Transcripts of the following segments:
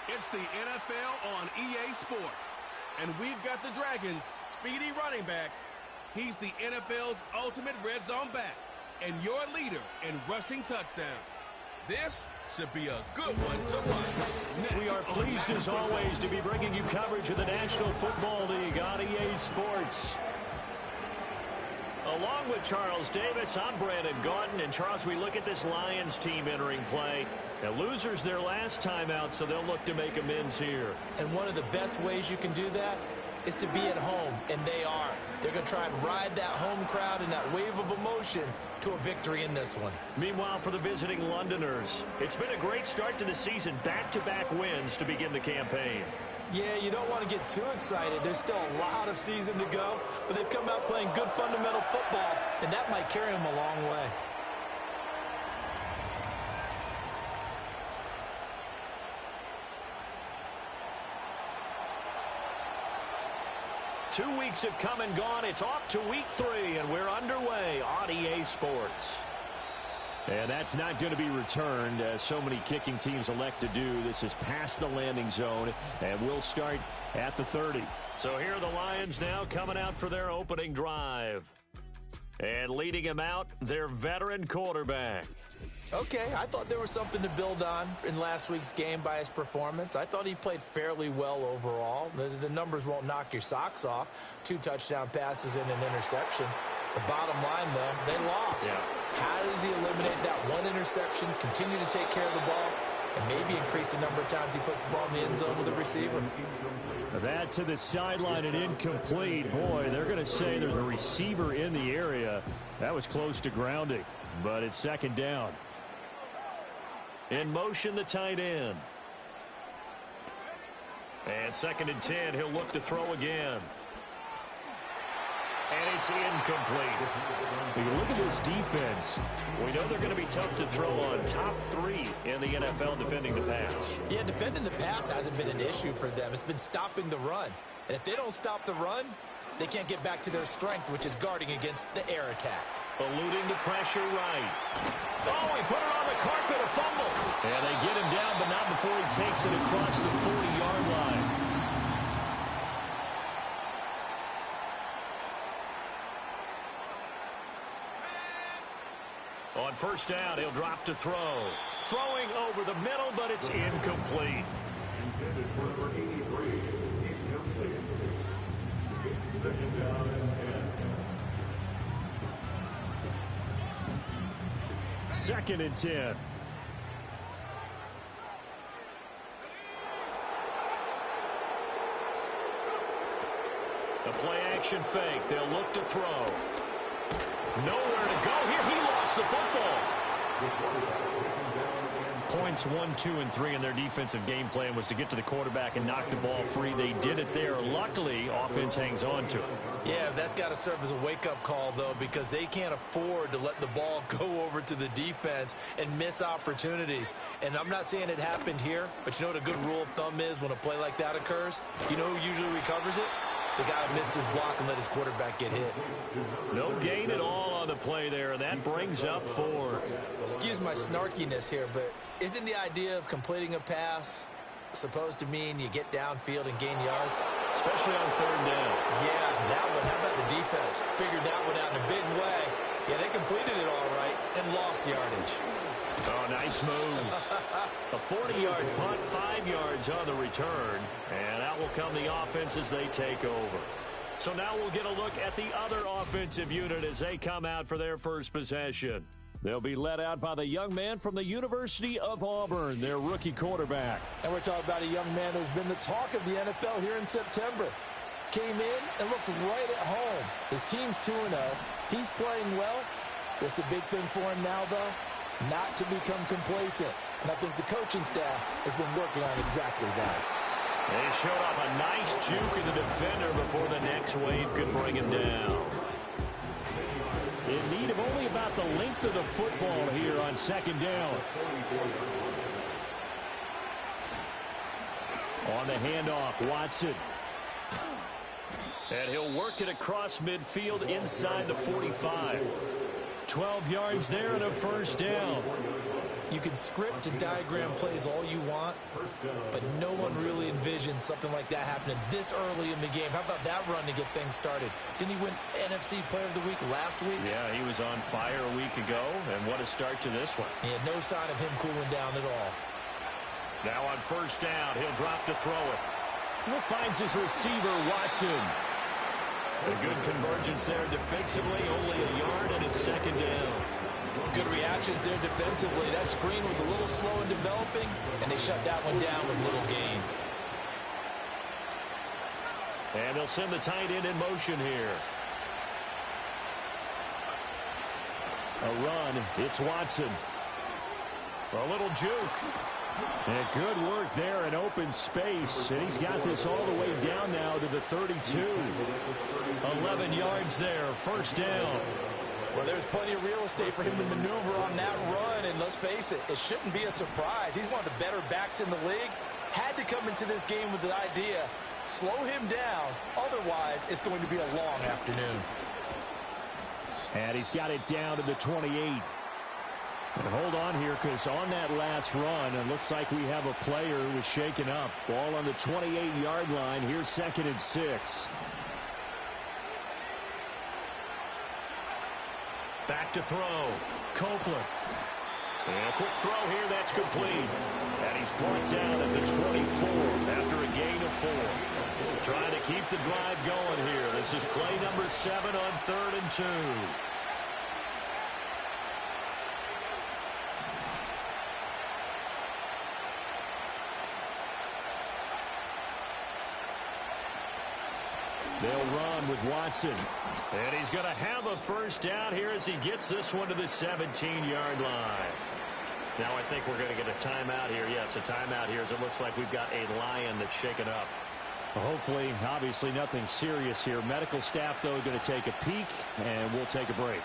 It's the NFL on EA Sports. And we've got the Dragons' speedy running back. He's the NFL's ultimate red zone back and your leader in rushing touchdowns. This should be a good one to watch. We are pleased as always to be bringing you coverage of the National Football League on EA Sports. Along with Charles Davis, I'm Brandon Gaudin. And Charles, we look at this Lions team entering play. Now, losers their last time out, so they'll look to make amends here. And one of the best ways you can do that is to be at home, and they are. They're going to try and ride that home crowd and that wave of emotion to a victory in this one. Meanwhile, for the visiting Londoners, it's been a great start to the season. Back-to-back wins to begin the campaign. Yeah, you don't want to get too excited. There's still a lot of season to go, but they've come out playing good fundamental football, and that might carry them a long way. Two weeks have come and gone. It's off to week 3, and we're underway on EA Sports. And that's not going to be returned, as so many kicking teams elect to do. This is past the landing zone, and we'll start at the 30. So here are the Lions now coming out for their opening drive. And leading them out, their veteran quarterback. Okay, I thought there was something to build on in last week's game by his performance. I thought he played fairly well overall. The numbers won't knock your socks off. 2 touchdown passes and an interception. The bottom line, though, they lost. Yeah. How does he eliminate that one interception, continue to take care of the ball, and maybe increase the number of times he puts the ball in the end zone with the receiver? That to the sideline and incomplete. Boy, they're going to say there's a receiver in the area. That was close to grounding, but it's second down. In motion, the tight end. And 2nd and 10, he'll look to throw again. And it's incomplete. When you look at this defense, we know they're going to be tough to throw on. Top 3 in the NFL defending the pass. Yeah, defending the pass hasn't been an issue for them. It's been stopping the run. And if they don't stop the run, they can't get back to their strength, which is guarding against the air attack. Eluding the pressure right. Oh, he put it on the carpet, a fumble. And they get him down, but not before he takes it across the 40-yard line. On first down, he'll drop to throw. Throwing over the middle, but it's incomplete. Intended for number 83, incomplete. It's 2nd down and 10. 2nd and 10. The play-action fake. They'll look to throw. Nowhere to go here. He lost the football. Points 1, 2, and 3 in their defensive game plan was to get to the quarterback and knock the ball free. They did it there. Luckily, offense hangs on to it. Yeah, that's got to serve as a wake-up call, though, because they can't afford to let the ball go over to the defense and miss opportunities. And I'm not saying it happened here, but you know what a good rule of thumb is when a play like that occurs? You know who usually recovers it? The guy who missed his block and let his quarterback get hit. No gain at all on the play there, and that brings up 4. Excuse my snarkiness here, but isn't the idea of completing a pass supposed to mean you get downfield and gain yards? Especially on 3rd down. Yeah, that one. How about the defense? Figured that one out in a big way. Yeah, they completed it all right and lost yardage. Oh, nice move. A 40-yard punt, 5 yards on the return. And out will come the offense as they take over. So now we'll get a look at the other offensive unit as they come out for their first possession. They'll be led out by the young man from the University of Auburn, their rookie quarterback. And we're talking about a young man who's been the talk of the NFL here in September. Came in and looked right at home. His team's 2-0. He's playing well. What's the big thing for him now, though? Not to become complacent. And I think the coaching staff has been working on exactly that. They showed off a nice juke of the defender before the next wave could bring him down. In need of only about the length of the football here on 2nd down. On the handoff, Watson. And he'll work it across midfield inside the 45. 12 yards there and a first down. You can script and diagram plays all you want, but no one really envisioned something like that happening this early in the game. How about that run to get things started? Didn't he win NFC Player of the Week last week? Yeah, he was on fire a week ago, and what a start to this one. He had no sign of him cooling down at all. Now on first down, he'll drop to throw it. He finds his receiver, Watson. A good convergence there defensively, only a yard, and it's second down. Good reactions there defensively. That screen was a little slow in developing, and they shut that one down with little gain. And they'll send the tight end in motion here. A run. It's Watson. A little juke. And good work there in open space. And he's got this all the way down now to the 32. 11 yards there. First down. Well, there's plenty of real estate for him to maneuver on that run. And let's face it, it shouldn't be a surprise. He's one of the better backs in the league. Had to come into this game with the idea, slow him down. Otherwise, it's going to be a long afternoon. And he's got it down to the 28. And hold on here, because on that last run, it looks like we have a player who was shaken up. Ball on the 28-yard line. Here's 2nd and 6. Back to throw. Copeland. And a quick throw here. That's complete. And he's brought down at the 24 after a gain of 4. Trying to keep the drive going here. This is play number 7 on 3rd and 2. They'll run with Watson. And he's going to have a first down here as he gets this one to the 17-yard line. Now I think we're going to get a timeout here. Yes, a timeout here as it looks like we've got a Lion that's shaken up. Well, hopefully, obviously nothing serious here. Medical staff, though, going to take a peek, and we'll take a break.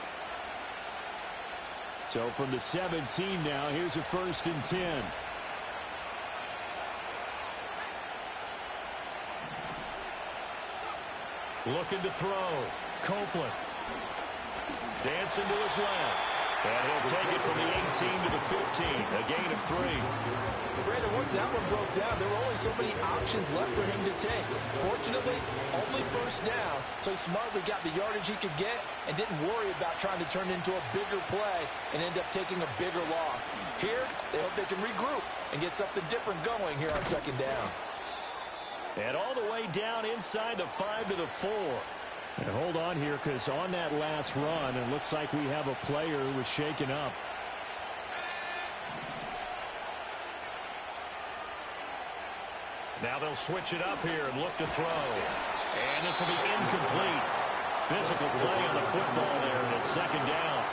So from the 17 now, here's a 1st and 10. Looking to throw. Copeland. Dancing to his left. And he'll take it from the 18 to the 15. A gain of 3. Brandon, once that one broke down, there were only so many options left for him to take. Fortunately, only first down, so he smartly got the yardage he could get and didn't worry about trying to turn it into a bigger play and end up taking a bigger loss. Here, they hope they can regroup and get something different going here on 2nd down. And all the way down inside the 5 to the 4. And hold on here, because on that last run, it looks like we have a player who was shaken up. Now they'll switch it up here and look to throw. And this will be incomplete. Physical play on the football there, and it's 2nd down.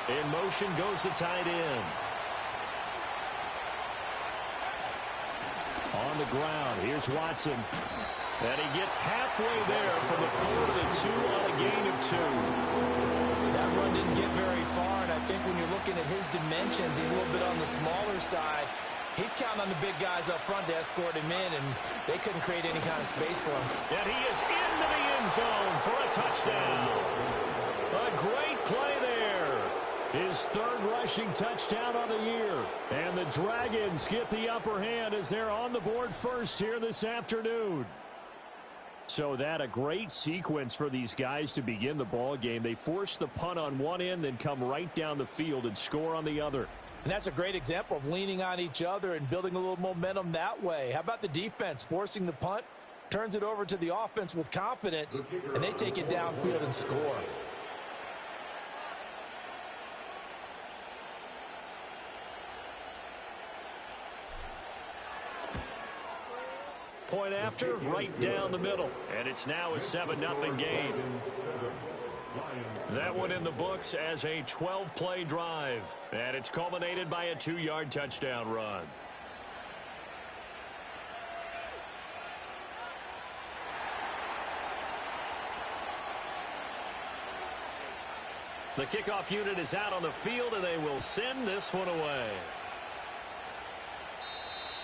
In motion goes the tight end. On the ground, here's Watson. And he gets halfway there from the 4 to the 2 on a gain of 2. That run didn't get very far, and I think when you're looking at his dimensions, he's a little bit on the smaller side. He's counting on the big guys up front to escort him in, and they couldn't create any kind of space for him. And he is into the end zone for a touchdown. A great play there. His 3rd rushing touchdown on the year. And the Dragons get the upper hand as they're on the board first here this afternoon. So that a great sequence for these guys to begin the ball game. They force the punt on one end, then come right down the field and score on the other. And that's a great example of leaning on each other and building a little momentum that way. How about the defense forcing the punt, turns it over to the offense with confidence, and they take it downfield and score. Point after, right down the middle. And it's now a 7-0 game. That one in the books as a 12-play drive. And it's culminated by a 2-yard touchdown run. The kickoff unit is out on the field, and they will send this one away.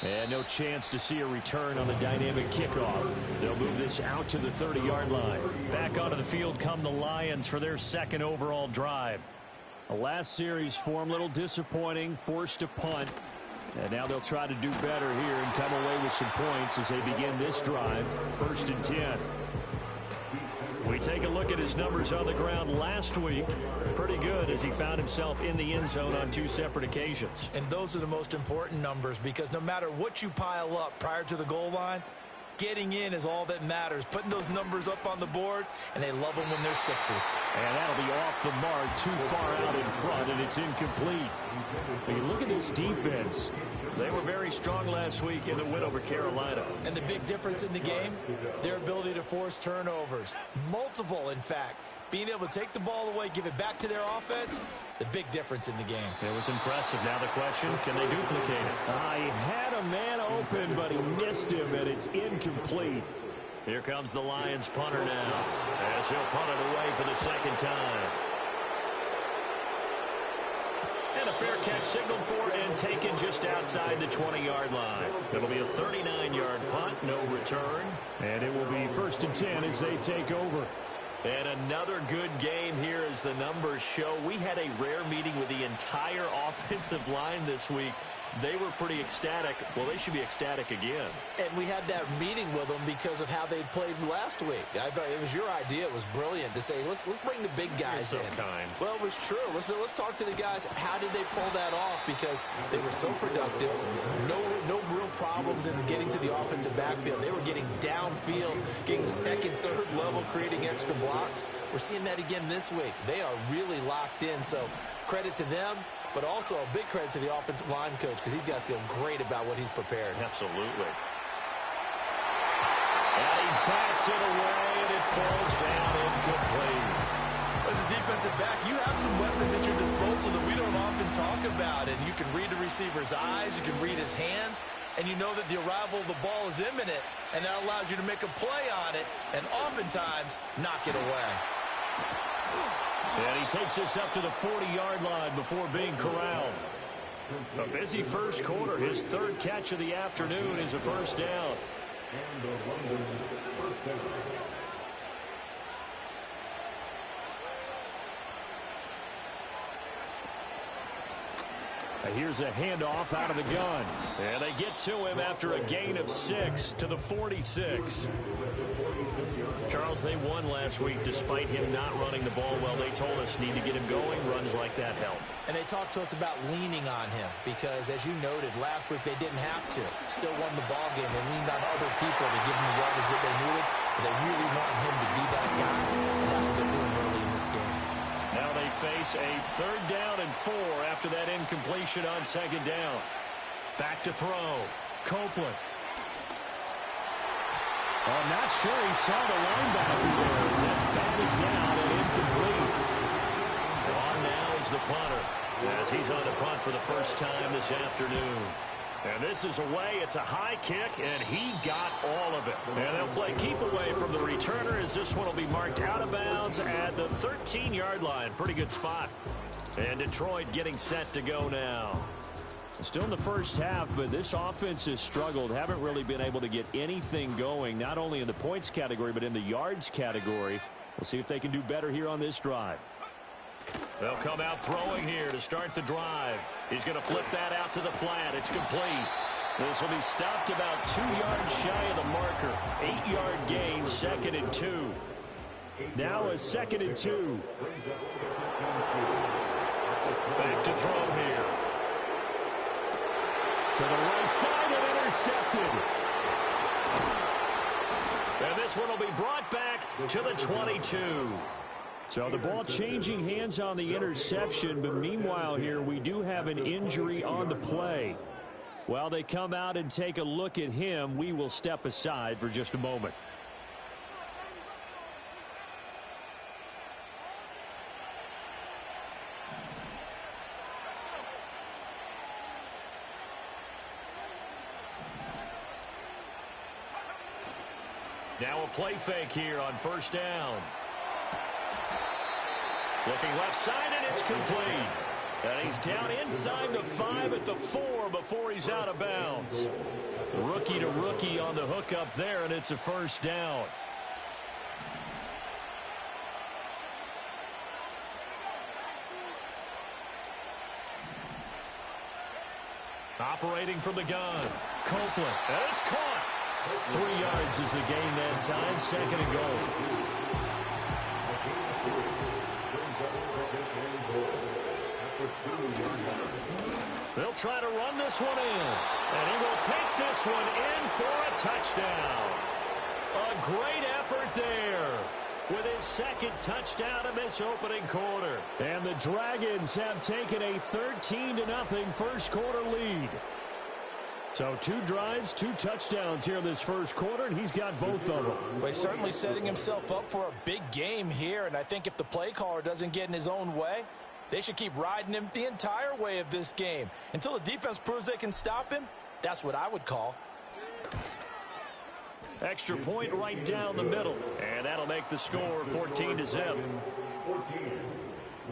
And no chance to see a return on the dynamic kickoff. They'll move this out to the 30-yard line. Back onto the field come the Lions for their second overall drive. The last series form a little disappointing, forced to punt. And now they'll try to do better here and come away with some points as they begin this drive. 1st and 10. We take a look at his numbers on the ground last week. Pretty good as he found himself in the end zone on 2 separate occasions. And those are the most important numbers because no matter what you pile up prior to the goal line, getting in is all that matters. Putting those numbers up on the board, and they love them when they're 6s. And that'll be off the mark, too far out in front, and it's incomplete. When you look at this defense, they were very strong last week in the win over Carolina. And the big difference in the game, their ability to force turnovers. Multiple, in fact. Being able to take the ball away, give it back to their offense, the big difference in the game. It was impressive. Now the question, can they duplicate it? He had a man open, but he missed him, and it's incomplete. Here comes the Lions punter now, as he'll punt it away for the second time. And a fair catch signaled for and taken just outside the 20-yard line. It'll be a 39-yard punt, no return. And it will be 1st and 10 as they take over. And another good game here as the numbers show. We had a rare meeting with the entire offensive line this week. They were pretty ecstatic. Well, they should be ecstatic again. And we had that meeting with them because of how they played last week. I thought it was your idea. It was brilliant to say, let's bring the big guys in. You're so kind. Well, it was true. Let's talk to the guys. How did they pull that off? Because they were so productive. No real problems in getting to the offensive backfield. They were getting downfield, getting the second, third level, creating extra blocks. We're seeing that again this week. They are really locked in. So credit to them. But also a big credit to the offensive line coach because he's got to feel great about what he's prepared. Absolutely. And he bats it away, and it falls down incomplete. As a defensive back, you have some weapons at your disposal that we don't often talk about. And you can read the receiver's eyes, you can read his hands, and you know that the arrival of the ball is imminent, and that allows you to make a play on it and oftentimes knock it away. And he takes this up to the 40-yard line before being corralled. A busy first quarter. His 3rd catch of the afternoon is a first down. And the London first down. Here's a handoff out of the gun. And they get to him after a gain of 6 to the 46. Charles, they won last week despite him not running the ball well. They told us need to get him going. Runs like that help. And they talked to us about leaning on him because, as you noted, last week they didn't have to. Still won the ball game. They leaned on other people to give them the yardage that they needed, but they really want him to be that guy, and that's what they're doing early in this game. Now they face a 3rd down and 4 after that incompletion on 2nd down. Back to throw. Copeland. I'm not sure he saw the linebacker there as that's batted down and incomplete. On now is the punter as he's on to punt for the first time this afternoon. And this is away. It's a high kick, and he got all of it. And they'll play keep away from the returner as this one will be marked out of bounds at the 13-yard line. Pretty good spot. And Detroit getting set to go now. Still in the first half, but this offense has struggled. Haven't really been able to get anything going, not only in the points category, but in the yards category. We'll see if they can do better here on this drive. They'll come out throwing here to start the drive. He's going to flip that out to the flat. It's complete. This will be stopped about 2 yards shy of the marker. 8-yard gain, 2nd and 2. Now a 2nd and 2. Back to throw here. To the right side and intercepted. And this one will be brought back to the 22. So the ball changing hands on the interception, but meanwhile here we do have an injury on the play. While they come out and take a look at him, we will step aside for just a moment. Now a play fake here on 1st down. Looking left side, and it's complete. And he's down inside the 5 at the 4 before he's out of bounds. Rookie to rookie on the hook up there, and it's a first down. Operating from the gun, Copeland, and it's caught. 3 yards is the gain that time, second and goal. They'll try to run this one in, and he will take this one in for a touchdown. A great effort there with his second touchdown in this opening quarter. And the Dragons have taken a 13-0 first quarter lead. So 2 drives, 2 touchdowns here in this first quarter, and he's got both of them. Well, he's certainly setting himself up for a big game here, and I think if the play caller doesn't get in his own way, they should keep riding him the entire way of this game. Until the defense proves they can stop him, that's what I would call. Extra point right down the middle, and that'll make the score 14-0.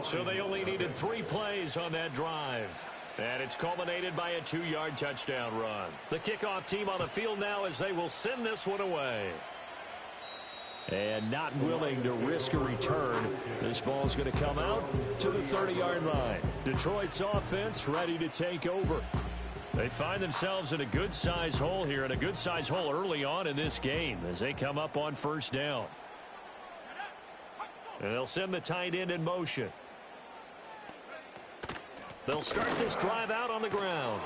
So they only needed 3 plays on that drive. And it's culminated by a 2-yard touchdown run. The kickoff team on the field now as they will send this one away. And not willing to risk a return. This ball's going to come out to the 30-yard line. Detroit's offense ready to take over. They find themselves in a good-sized hole here, and a good-sized hole early on in this game as they come up on first down. And they'll send the tight end in motion. They'll start this drive out on the ground.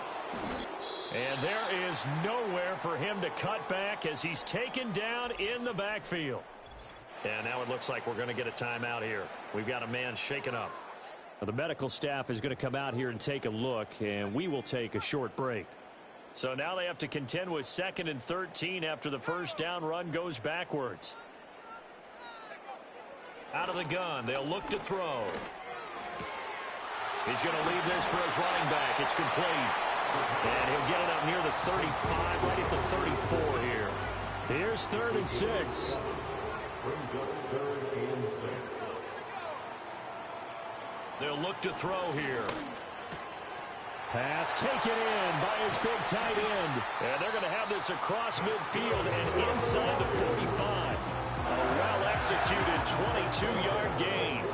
And there is nowhere for him to cut back as he's taken down in the backfield. And now it looks like we're going to get a timeout here. We've got a man shaken up. The medical staff is going to come out here and take a look, and we will take a short break. So now they have to contend with 2nd and 13 after the first down run goes backwards. Out of the gun, they'll look to throw. He's going to leave this for his running back. It's complete. And he'll get it up near the 35, right at the 34 here. Here's 3rd and 6. They'll look to throw here. Pass taken in by his big tight end. And they're going to have this across midfield and inside the 45. A well-executed 22-yard gain.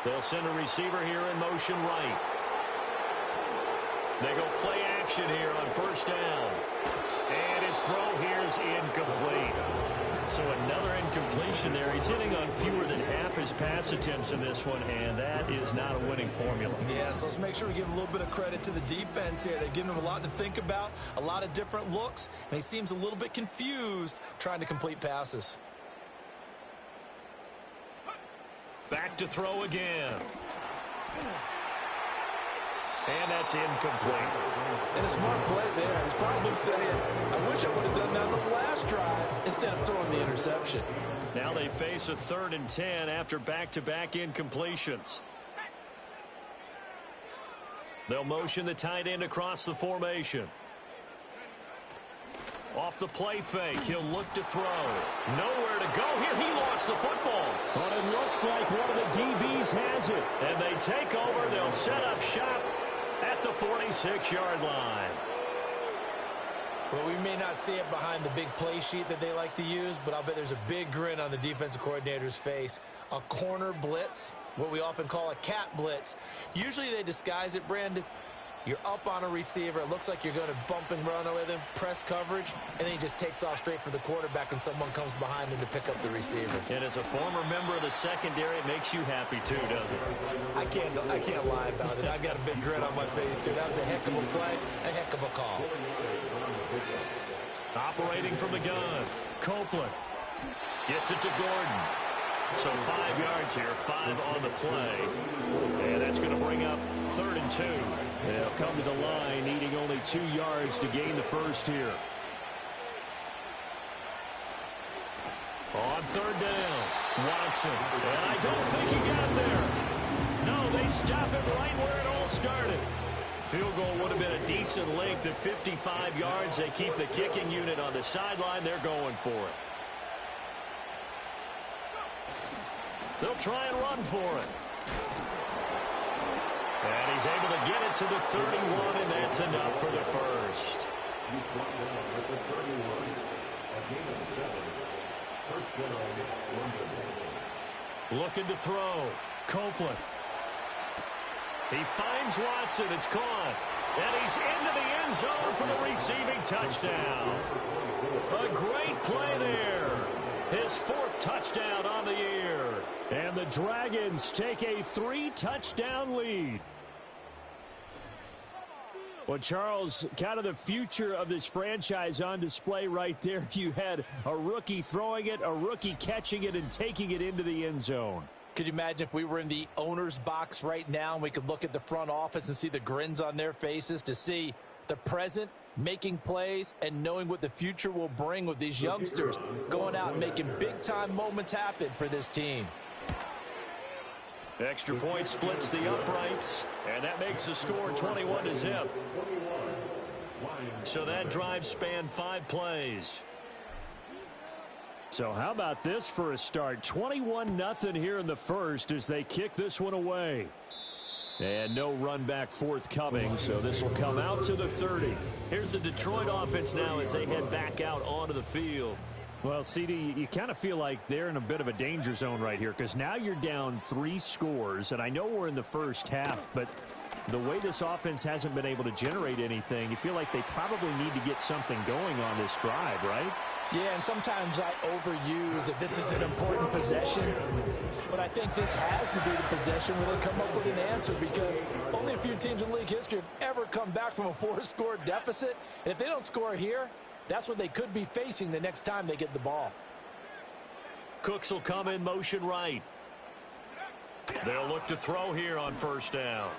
They'll send a receiver here in motion right. They go play action here on first down. And his throw here is incomplete. So another incompletion there. He's hitting on fewer than half his pass attempts in this one, and that is not a winning formula. Yeah, so let's make sure we give a little bit of credit to the defense here. They've given him a lot to think about, a lot of different looks, and he seems a little bit confused trying to complete passes. Back to throw again. And that's incomplete. And a smart play there. He's probably saying, I wish I would have done that on the last drive instead of throwing the interception. Now they face a 3rd and 10 after back-to-back incompletions. They'll motion the tight end across the formation. Off the play fake, he'll look to throw. Nowhere to go here. He lost the football. But it looks like one of the DBs has it. And they take over. They'll set up shop at the 46-yard line. Well, we may not see it behind the big play sheet that they like to use, but I'll bet there's a big grin on the defensive coordinator's face. A corner blitz, what we often call a cat blitz. Usually they disguise it, Brandon. You're up on a receiver. It looks like you're going to bump and run with him, press coverage, and then he just takes off straight for the quarterback and someone comes behind him to pick up the receiver. And as a former member of the secondary, it makes you happy too, doesn't it? I can't lie about it. I've got a big grin on my face, too. That was a heck of a play, a heck of a call. Operating from the gun, Copeland gets it to Gordon. So 5 yards here, 5 on the play. And that's going to bring up 3rd and 2. They'll come to the line, needing only 2 yards to gain the first here. On 3rd down, Watson. And I don't think he got there. No, they stop him right where it all started. Field goal would have been a decent length at 55 yards. They keep the kicking unit on the sideline. They're going for it. They'll try and run for it. And he's able to get it to the 31, and that's enough for the first. He's brought down at the 31. A gain of 7. First down, London. Looking to throw. Copeland. He finds Watson. It's caught. And he's into the end zone for the receiving touchdown. A great play there. His 4th touchdown on the year. And the Dragons take a 3-touchdown lead. Well, Charles, kind of the future of this franchise on display right there. You had a rookie throwing it, a rookie catching it, and taking it into the end zone. Could you imagine if we were in the owner's box right now and we could look at the front office and see the grins on their faces, to see the present making plays and knowing what the future will bring with these youngsters going out and making big-time moments happen for this team. Extra point splits the uprights, and that makes the score 21-0. So that drive spanned 5 plays. So how about this for a start? 21-0 here in the first as they kick this one away. And no run back forthcoming, so this will come out to the 30. Here's the Detroit offense now as they head back out onto the field. Well, CD, you kind of feel like they're in a bit of a danger zone right here because now you're down 3 scores, and I know we're in the first half, but the way this offense hasn't been able to generate anything, you feel like they probably need to get something going on this drive, right? Yeah, and sometimes I overuse if this is an important possession, but I think this has to be the possession where they come up with an answer because only a few teams in league history have ever come back from a 4-score deficit, and if they don't score here, that's what they could be facing the next time they get the ball. Cooks will come in motion right. They'll look to throw here on first down.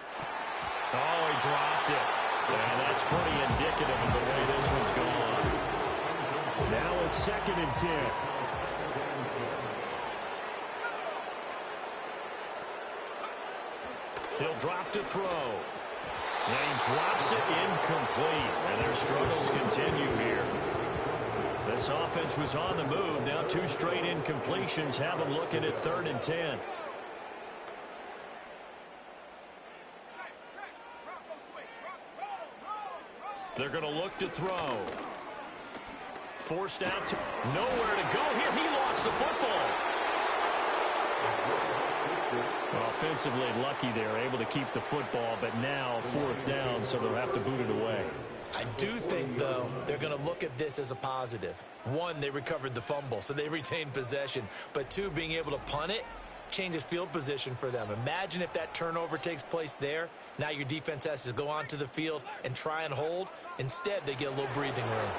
Oh, he dropped it. And that's pretty indicative of the way this one's gone. Now a 2nd and 10. He'll drop to throw. And he drops it incomplete. And their struggles continue here. This offense was on the move. Now 2 straight incompletions have them looking at 3rd and 10. They're going to look to throw. Forced out to nowhere to go here. He lost the football. Offensively lucky they're able to keep the football, but now 4th down, so they'll have to boot it away. I do think, though, they're going to look at this as a positive. 1, they recovered the fumble, so they retained possession. But 2, being able to punt it changes field position for them. Imagine if that turnover takes place there. Now your defense has to go onto the field and try and hold. Instead, they get a little breathing room.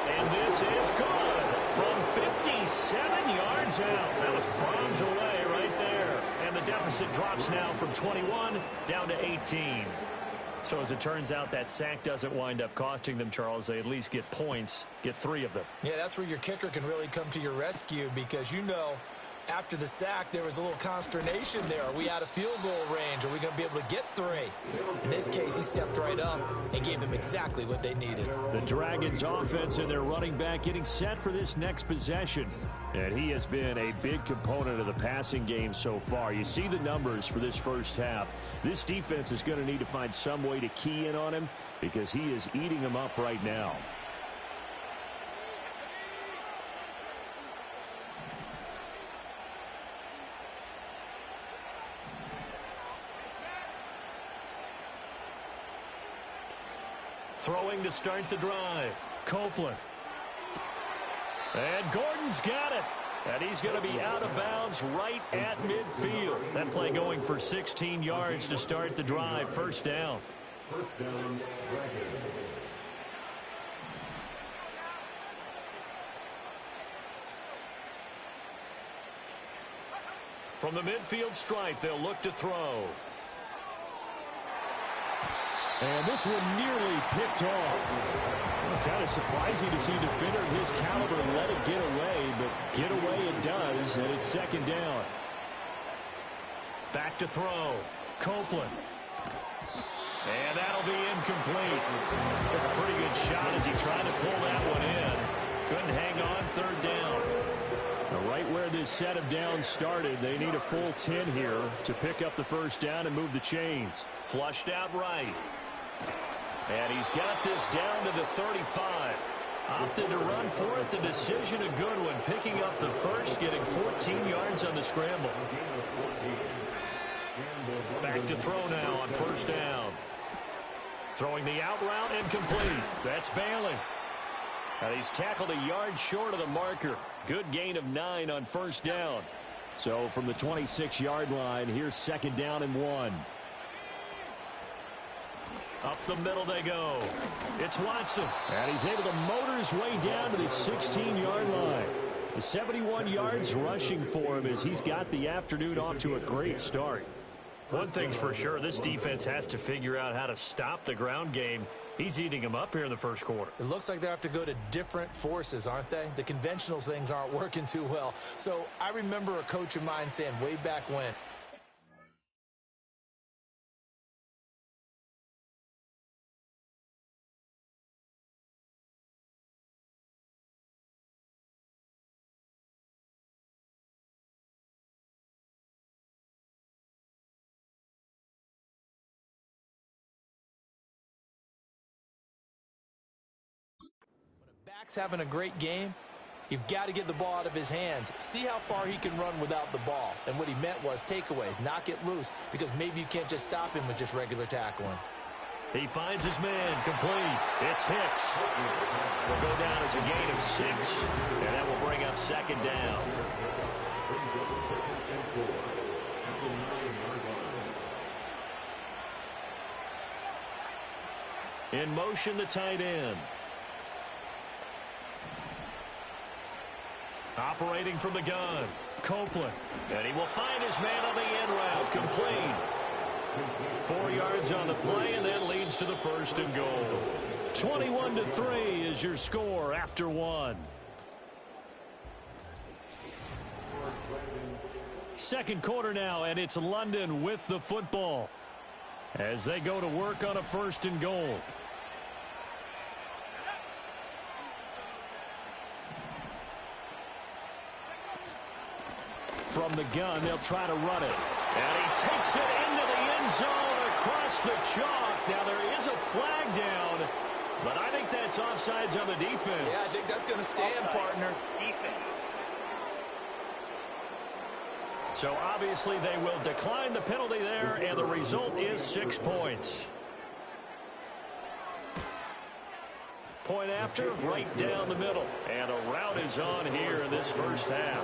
And this is good from 57 yards out. That was bombs away right there. And the deficit drops now from 21 down to 18. So as it turns out, that sack doesn't wind up costing them, Charles. They at least get points, get 3 of them. Yeah, that's where your kicker can really come to your rescue because, you know, after the sack, there was a little consternation there. Are we out of field goal range? Are we going to be able to get 3? In this case, he stepped right up and gave them exactly what they needed. The Dragons offense and their running back getting set for this next possession. And he has been a big component of the passing game so far. You see the numbers for this first half. This defense is going to need to find some way to key in on him because he is eating them up right now. Throwing to start the drive. Copeland. And Gordon's got it. And he's going to be out of bounds right at midfield. That play going for 16 yards to start the drive. First down. First down, Dragons. From the midfield stripe, they'll look to throw. And this one nearly picked off. Kind of surprising to see a defender of his caliber let it get away, but get away it does, and it's 2nd down. Back to throw. Copeland. And that'll be incomplete. Took a pretty good shot as he tried to pull that one in. Couldn't hang on, third down. Right where this set of downs started, they need a full 10 here to pick up the first down and move the chains. Flushed out right. And he's got this down to the 35. Opted to run for it. The decision a good one. Picking up the first, getting 14 yards on the scramble. Back to throw now on first down. Throwing the out route and complete. That's Bailey. And he's tackled a yard short of the marker. Good gain of 9 on first down. So from the 26-yard line, here's second down and 1. Up the middle they go. It's Watson. And he's able to motor his way down to the 16-yard line. The 71 yards rushing for him as he's got the afternoon off to a great start. One thing's for sure, this defense has to figure out how to stop the ground game. He's eating them up here in the first quarter. It looks like they have to go to different forces, aren't they? The conventional things aren't working too well. So I remember a coach of mine saying way back when, Back's having a great game, you've got to get the ball out of his hands. See how far he can run without the ball. And what he meant was takeaways, knock it loose, because maybe you can't just stop him with just regular tackling. He finds his man, complete. It's Hicks. Will go down as a gain of 6, and that will bring up second down. In motion, the tight end. Operating from the gun, Copeland. And he will find his man on the end route, complete. 4 yards on the play, and that leads to the first and goal. 21-3 is your score after 1. Second quarter now, and it's London with the football as they go to work on a first and goal. From the gun, they'll try to run it. And he takes it into the end zone across the chalk. Now there is a flag down, but I think that's offsides on the defense. Yeah, I think that's going to stand, partner. So obviously they will decline the penalty there, and the result is 6 points. Point after, right down the middle. And a rout is on here in this first half.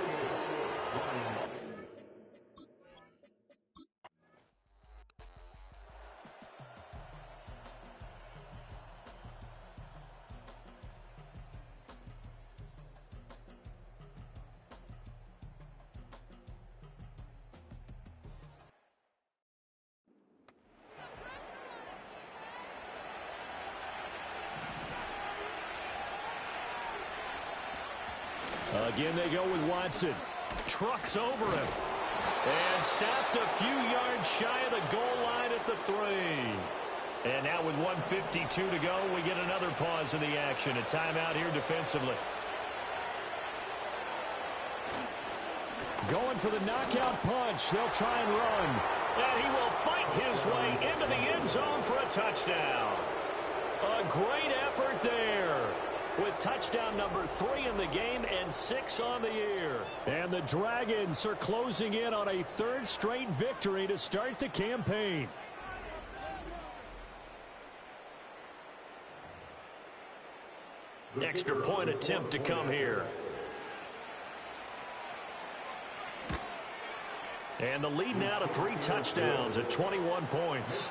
Again, they go with Watson. Trucks over him. And stopped a few yards shy of the goal line at the 3. And now with 1:52 to go, we get another pause in the action. A timeout here defensively. Going for the knockout punch. They'll try and run. And he will fight his way into the end zone for a touchdown. A great effort there, with touchdown number 3 in the game and 6 on the year. And the Dragons are closing in on a 3rd straight victory to start the campaign. Extra point attempt to come here. And the lead now to 3 touchdowns at 21 points.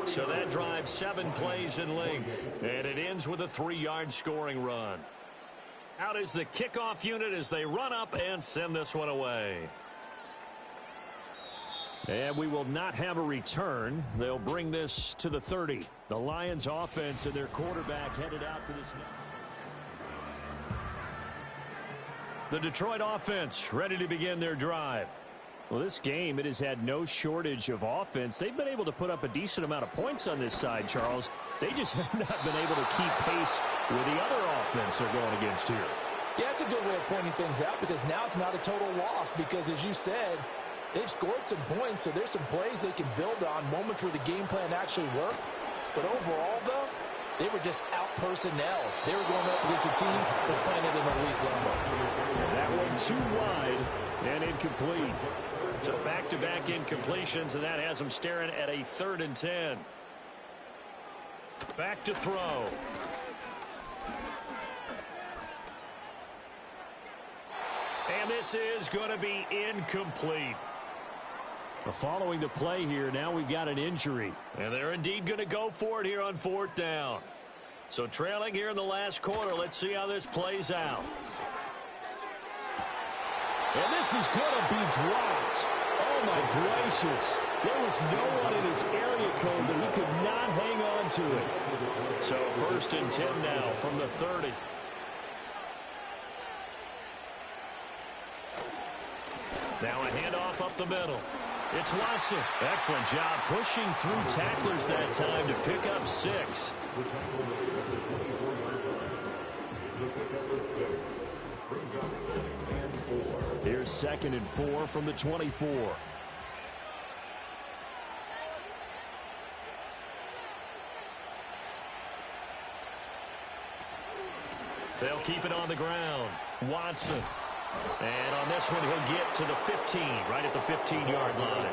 So that drives 7 plays in length. And it ends with a 3-yard scoring run. Out is the kickoff unit as they run up and send this one away. And we will not have a return. They'll bring this to the 30. The Lions offense and their quarterback headed out for this. The Detroit offense ready to begin their drive. Well, this game, it has had no shortage of offense. They've been able to put up a decent amount of points on this side, Charles. They just have not been able to keep pace with the other offense they're going against here. Yeah, it's a good way of pointing things out because now it's not a total loss because, as you said, they've scored some points, so there's some plays they can build on, moments where the game plan actually worked. But overall, though, they were just out-personnel. They were going up against a team that's playing at an elite level. And that one too wide and incomplete. So back-to-back incompletions, and that has them staring at a 3rd and 10. Back to throw. And this is going to be incomplete. Following the play here, now we've got an injury. And they're indeed going to go for it here on 4th down. So trailing here in the last quarter, let's see how this plays out. And this is going to be dropped. Oh, my gracious. There was no one in his area code that he could not hang on to it. So 1st and 10 now from the 30. Now a handoff up the middle. It's Watson. Excellent job pushing through tacklers that time to pick up 6. Here's 2nd and 4 from the 24. They'll keep it on the ground. Watson. And on this one, he'll get to the 15, right at the 15-yard line.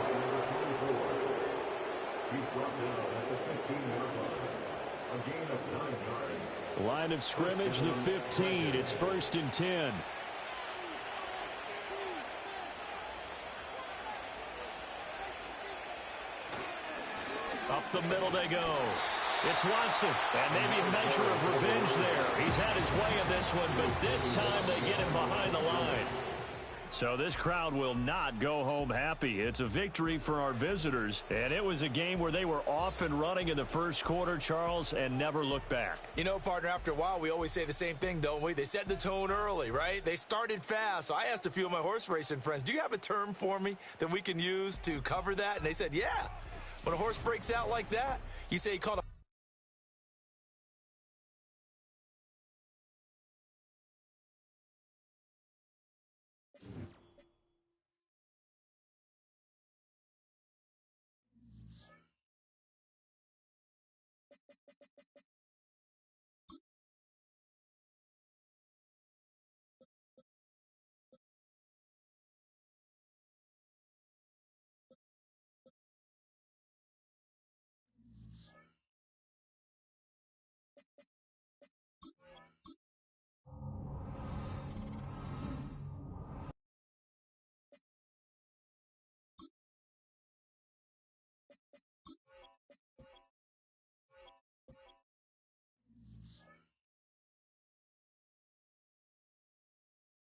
Line of scrimmage, the 15. It's 1st and 10. Up the middle they go. It's Watson, and maybe a measure of revenge there. He's had his way in this one, but this time they get him behind the line. So this crowd will not go home happy. It's a victory for our visitors, and it was a game where they were off and running in the first quarter, Charles, and never looked back. You know, partner, after a while, we always say the same thing, don't we? They set the tone early, right? They started fast. So I asked a few of my horse racing friends, do you have a term for me that we can use to cover that? And they said, yeah. When a horse breaks out like that, you say he caught a